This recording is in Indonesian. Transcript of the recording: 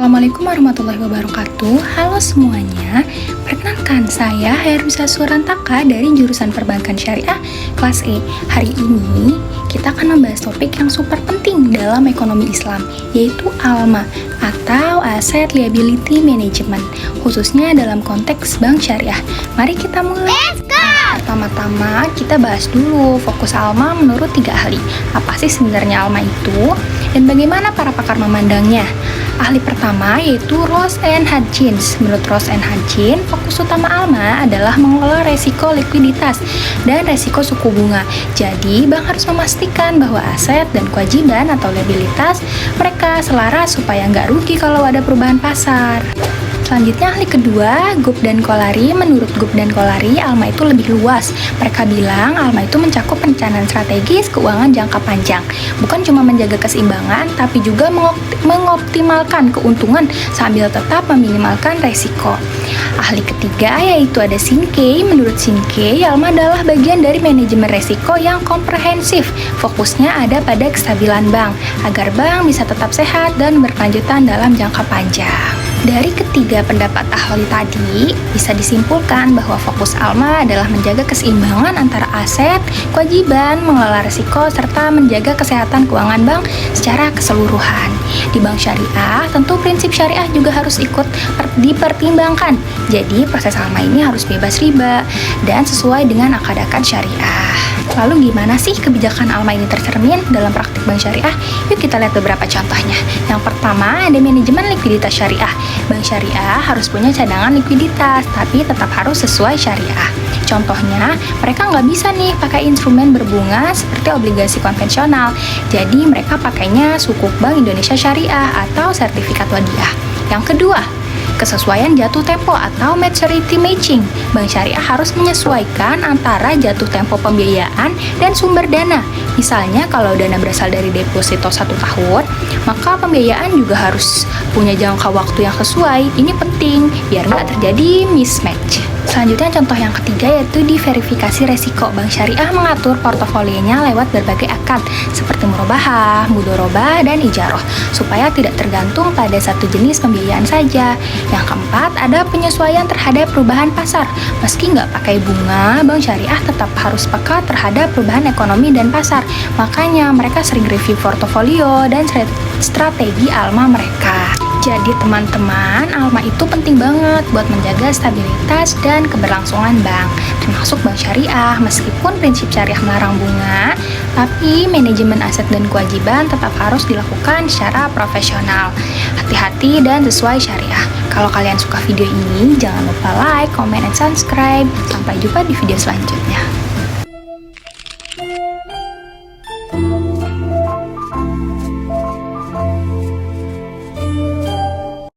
Assalamualaikum warahmatullahi wabarakatuh. Halo semuanya, perkenalkan saya Herwisa Surantaka dari jurusan Perbankan Syariah kelas E. Hari ini kita akan membahas topik yang super penting dalam ekonomi Islam, yaitu ALMA atau Asset Liability Management, khususnya dalam konteks bank syariah. Mari kita mulai. Let's go! Pertama-tama kita bahas dulu fokus ALMA menurut 3 ahli. Apa sih sebenarnya ALMA itu? Dan bagaimana para pakar memandangnya? Ahli pertama yaitu Ross and Hutchins. Menurut Ross and Hutchins, fokus utama ALMA adalah mengelola resiko likuiditas dan resiko suku bunga. Jadi, bank harus memastikan bahwa aset dan kewajiban atau liabilitas mereka selaras supaya nggak rugi kalau ada perubahan pasar. Selanjutnya ahli kedua, Gup dan Kolari. Menurut Gup dan Kolari, ALMA itu lebih luas. Mereka bilang ALMA itu mencakup perencanaan strategis keuangan jangka panjang. Bukan cuma menjaga keseimbangan, tapi juga mengoptimalkan keuntungan sambil tetap meminimalkan resiko. Ahli ketiga yaitu ada Sinkey. Menurut Sinkey, ALMA adalah bagian dari manajemen resiko yang komprehensif. Fokusnya ada pada kestabilan bank, agar bank bisa tetap sehat dan berkelanjutan dalam jangka panjang. Dari ketiga pendapat ahli tadi, bisa disimpulkan bahwa fokus ALMA adalah menjaga keseimbangan antara aset, kewajiban, mengelola risiko, serta menjaga kesehatan keuangan bank secara keseluruhan. Di bank syariah, tentu prinsip syariah juga harus ikut dipertimbangkan. Jadi, proses ALMA ini harus bebas riba dan sesuai dengan akad-akad syariah. Lalu gimana sih kebijakan ALMA ini tercermin dalam praktik bank syariah? Yuk kita lihat beberapa contohnya. Yang pertama, ada manajemen likuiditas syariah. Bank syariah harus punya cadangan likuiditas, tapi tetap harus sesuai syariah. Contohnya, mereka nggak bisa nih pakai instrumen berbunga seperti obligasi konvensional. Jadi mereka pakainya Sukuk Bank Indonesia Syariah atau sertifikat wadiah. Yang kedua, kesesuaian jatuh tempo atau maturity matching. Bank syariah harus menyesuaikan antara jatuh tempo pembiayaan dan sumber dana. Misalnya kalau dana berasal dari deposito 1 tahun, maka pembiayaan juga harus punya jangka waktu yang sesuai. Ini penting biar nggak terjadi mismatch. Selanjutnya contoh yang ketiga yaitu diverifikasi resiko. Bank syariah mengatur portofolionya lewat berbagai akad seperti murabahah, mudorobah, dan ijaroh supaya tidak tergantung pada satu jenis pembiayaan saja. Yang keempat, ada penyesuaian terhadap perubahan pasar. Meski nggak pakai bunga, bank syariah tetap harus peka terhadap perubahan ekonomi dan pasar. Makanya mereka sering review portofolio dan strategi ALMA mereka. Jadi teman-teman, ALMA itu penting banget buat menjaga stabilitas dan keberlangsungan bank, termasuk bank syariah. Meskipun prinsip syariah melarang bunga, tapi manajemen aset dan kewajiban tetap harus dilakukan secara profesional. Hati-hati dan sesuai syariah. Kalau kalian suka video ini, jangan lupa like, comment, dan subscribe. Sampai jumpa di video selanjutnya.